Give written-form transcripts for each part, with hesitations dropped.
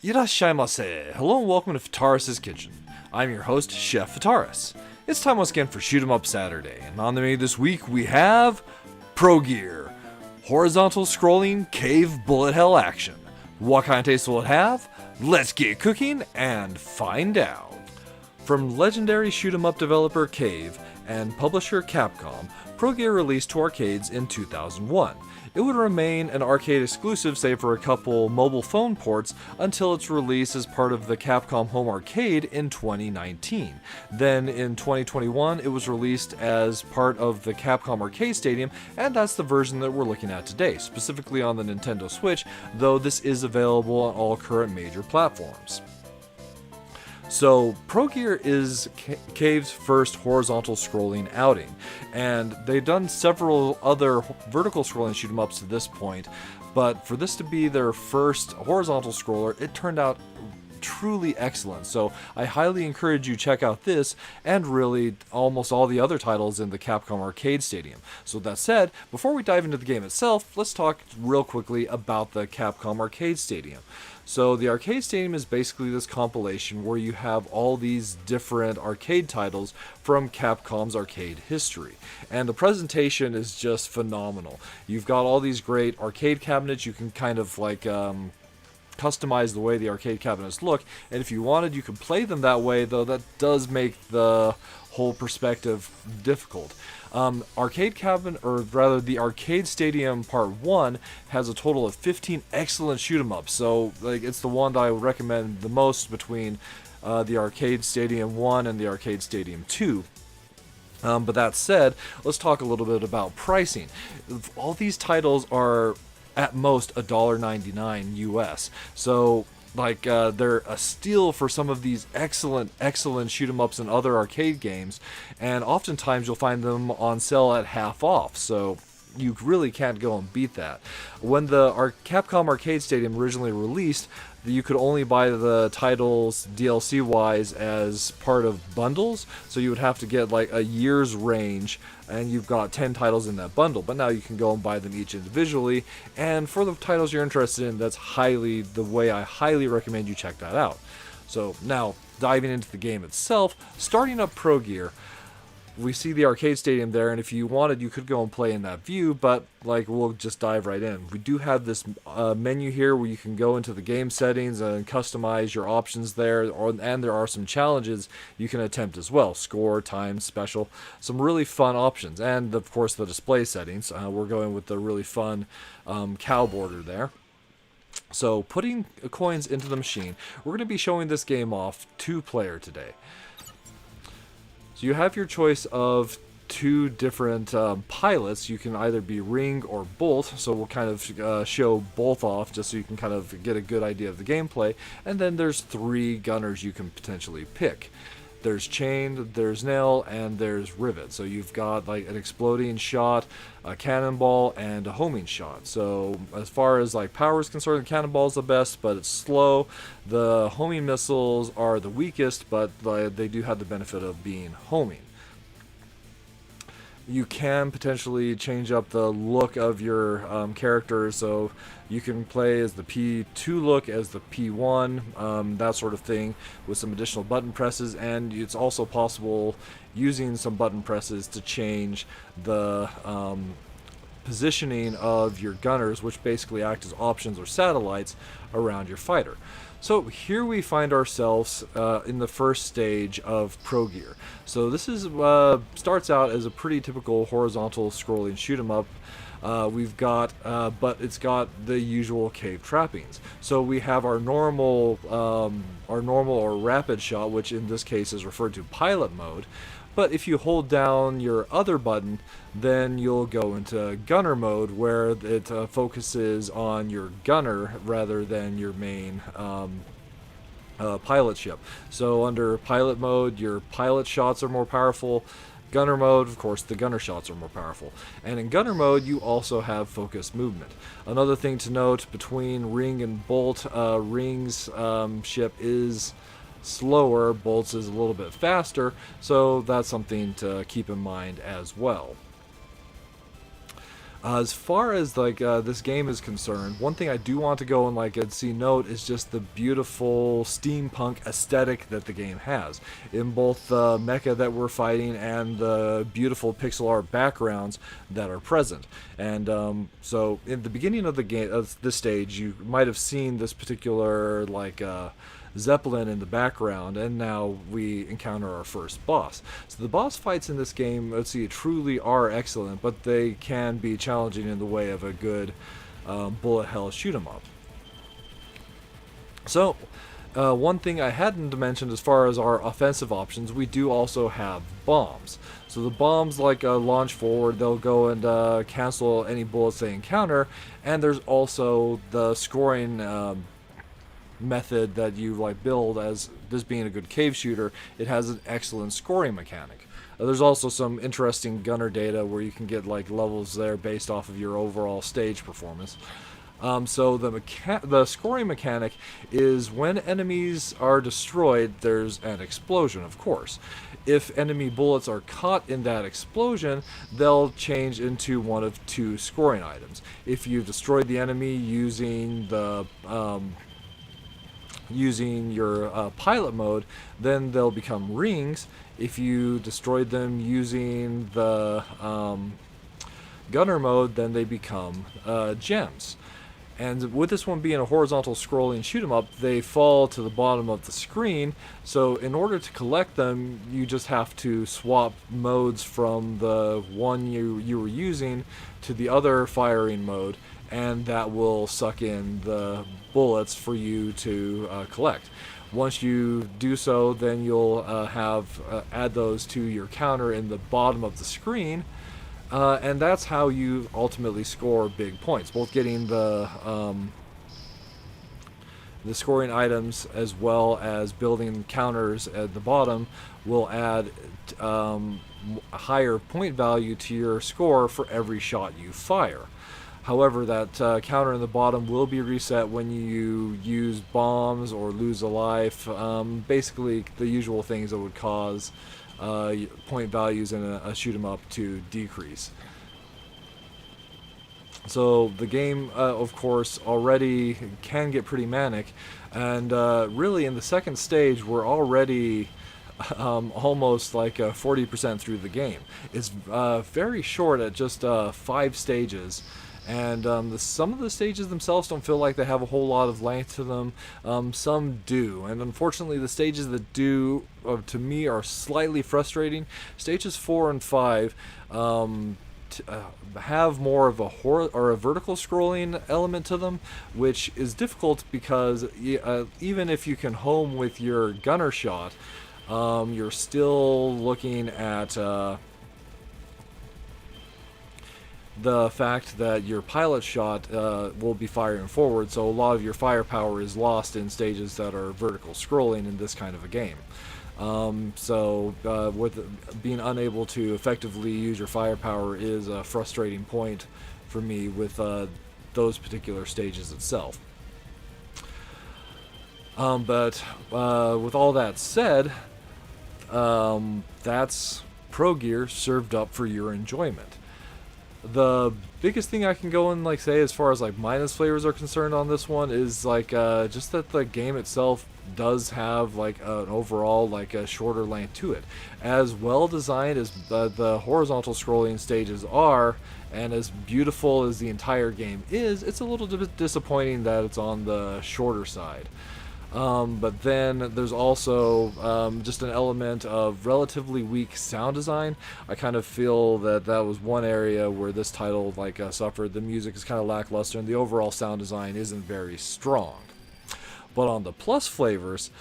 Irashaimase. Hello and welcome to Fataris' Kitchen. I'm your host, Chef Fataris. It's time once again for Shoot 'em Up Saturday, and on the menu this week we have Progear, horizontal scrolling cave bullet hell action. What kind of taste will it have? Let's get cooking and find out. From legendary shoot 'em up developer Cave and publisher Capcom, Progear released to arcades in 2001. It would remain an arcade exclusive save for a couple mobile phone ports until its release as part of the Capcom Home Arcade in 2019. Then in 2021 it was released as part of the Capcom Arcade Stadium, and that's the version that we're looking at today, specifically on the Nintendo Switch, though this is available on all current major platforms. So, Progear is Cave's first horizontal scrolling outing, and they've done several other vertical scrolling shoot 'em ups to this point, but for this to be their first horizontal scroller, it turned out truly excellent. So I highly encourage you check out this and really almost all the other titles in the Capcom Arcade Stadium. So with that said, before we dive into the game itself, let's talk real quickly about the Capcom Arcade Stadium. So the Arcade Stadium is basically this compilation where you have all these different arcade titles from Capcom's arcade history. And the presentation is just phenomenal. You've got all these great arcade cabinets. You can kind of like customize the way the arcade cabinets look, and if you wanted you could play them that way, though that does make the whole perspective difficult. Arcade Cabin, or rather the Arcade Stadium Part 1 has a total of 15 excellent shoot 'em ups, so like it's the one that I would recommend the most between the Arcade Stadium 1 and the Arcade Stadium 2. But that said, let's talk a little bit about pricing. All these titles are at most $1.99 US. So like they're a steal for some of these excellent shoot 'em ups and other arcade games, and oftentimes you'll find them on sale at half off. So you really can't go and beat that. When the Capcom Arcade Stadium originally released, you could only buy the titles DLC wise as part of bundles, so you would have to get like a year's range, and you've got 10 titles in that bundle. But now you can go and buy them each individually, and for the titles you're interested in, that's the way I highly recommend you check that out. So now, diving into the game itself, starting up Progear, we see the arcade stadium there, and if you wanted you could go and play in that view, but like we'll just dive right in. We do have this menu here where you can go into the game settings and customize your options there, and there are some challenges you can attempt as well: score, time, special, some really fun options, and of course the display settings. We're going with the really fun cow border there. So putting coins into the machine, we're going to be showing this game off 2-player today. So you have your choice of 2 different pilots. You can either be Ring or Bolt, so we'll kind of show both off just so you can kind of get a good idea of the gameplay. And then there's 3 gunners you can potentially pick. There's Chain, there's Nail, and there's Rivet. So you've got like an exploding shot, a cannonball, and a homing shot. So as far as like power is concerned, the cannonball is the best, but it's slow. The homing missiles are the weakest, but they do have the benefit of being homing. You can potentially change up the look of your character, so you can play as the P2 look, as the P1, that sort of thing, with some additional button presses, and it's also possible using some button presses to change the positioning of your gunners, which basically act as options or satellites around your fighter. So here we find ourselves in the first stage of Progear. So this is starts out as a pretty typical horizontal scrolling shoot 'em up. We've got, but it's got the usual cave trappings. So we have our normal or rapid shot, which in this case is referred to pilot mode. But if you hold down your other button, then you'll go into gunner mode, where it focuses on your gunner rather than your main pilot ship. So under pilot mode, your pilot shots are more powerful. Gunner mode, of course, the gunner shots are more powerful. And in gunner mode, you also have focus movement. Another thing to note between Ring and Bolt, Ring's ship is slower, Bolt's is a little bit faster, so that's something to keep in mind as well. As far as like this game is concerned, one thing I do want to go and see note is just the beautiful steampunk aesthetic that the game has in both the mecha that we're fighting and the beautiful pixel art backgrounds that are present. And so in the beginning of the game, of this stage, you might have seen this particular Zeppelin in the background, and now we encounter our first boss. So the boss fights in this game, let's see, truly are excellent, but they can be challenging in the way of a good bullet hell shoot 'em up. So one thing I hadn't mentioned as far as our offensive options, we do also have bombs. So the bombs launch forward, they'll go and cancel any bullets they encounter, and there's also the scoring method that you build. As this being a good cave shooter, it has an excellent scoring mechanic. There's also some interesting gunner data where you can get levels there based off of your overall stage performance. So the scoring mechanic is when enemies are destroyed, there's an explosion, of course. If enemy bullets are caught in that explosion, they'll change into one of two scoring items. If you've destroyed the enemy using your pilot mode, then they'll become rings. If you destroyed them using the gunner mode, then they become gems. And with this one being a horizontal scrolling shoot 'em up, they fall to the bottom of the screen. So in order to collect them, you just have to swap modes from the one you were using to the other firing mode, and that will suck in the bullets for you to collect. Once you do so, then you'll add those to your counter in the bottom of the screen, and that's how you ultimately score big points. Both getting the scoring items as well as building counters at the bottom will add a higher point value to your score for every shot you fire. However, that counter in the bottom will be reset when you use bombs or lose a life. Basically, the usual things that would cause point values in a shoot 'em up to decrease. So the game, of course, already can get pretty manic, and really in the second stage, we're already almost 40% through the game. It's very short at just 5 stages. And some of the stages themselves don't feel like they have a whole lot of length to them. Some do, and unfortunately the stages that do, to me, are slightly frustrating. Stages 4 and 5 have more of a vertical scrolling element to them, which is difficult because even if you can home with your gunner shot, you're still looking at the fact that your pilot shot will be firing forward, so a lot of your firepower is lost in stages that are vertical scrolling in this kind of a game. With being unable to effectively use your firepower is a frustrating point for me with those particular stages itself. But with all that said, that's Progear served up for your enjoyment. The biggest thing I can go and say as far as minus flavors are concerned on this one is just that the game itself does have an overall a shorter length to it. As well designed as the horizontal scrolling stages are, and as beautiful as the entire game is, it's a little bit disappointing that it's on the shorter side. But then there's also just an element of relatively weak sound design. I kind of feel that was one area where this title suffered. The music is kind of lackluster and the overall sound design isn't very strong. But on the plus flavors,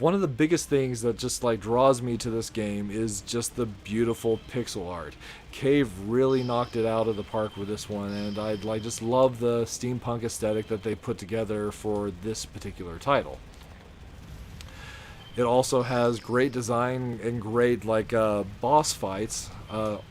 one of the biggest things that just draws me to this game is just the beautiful pixel art. Cave really knocked it out of the park with this one, and I just love the steampunk aesthetic that they put together for this particular title. It also has great design and great boss fights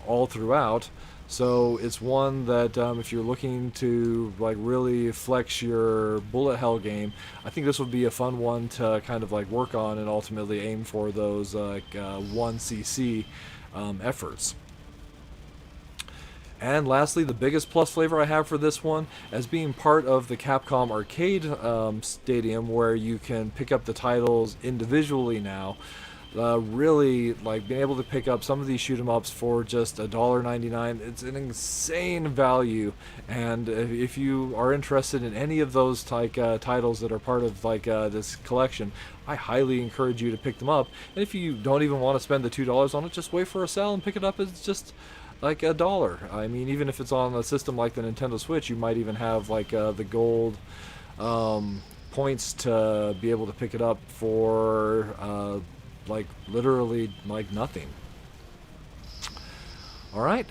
all throughout. So it's one that if you're looking to really flex your bullet hell game, I think this would be a fun one to kind of work on and ultimately aim for those 1cc efforts. And lastly, the biggest plus flavor I have for this one, as being part of the Capcom Arcade Stadium, where you can pick up the titles individually now. Really, like, being able to pick up some of these shoot 'em ups for just $1.99, it's an insane value. And if you are interested in any of those titles that are part of this collection, I highly encourage you to pick them up. And if you don't even want to spend the $2 on it, just wait for a sale and pick it up as just like $1. I mean, even if it's on a system like the Nintendo Switch, you might even have the gold points to be able to pick it up for literally nothing. Alright,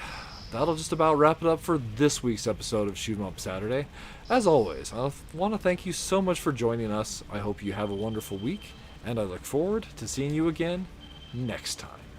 that'll just about wrap it up for this week's episode of Shoot 'em Up Saturday. As always, I want to thank you so much for joining us. I hope you have a wonderful week, and I look forward to seeing you again next time.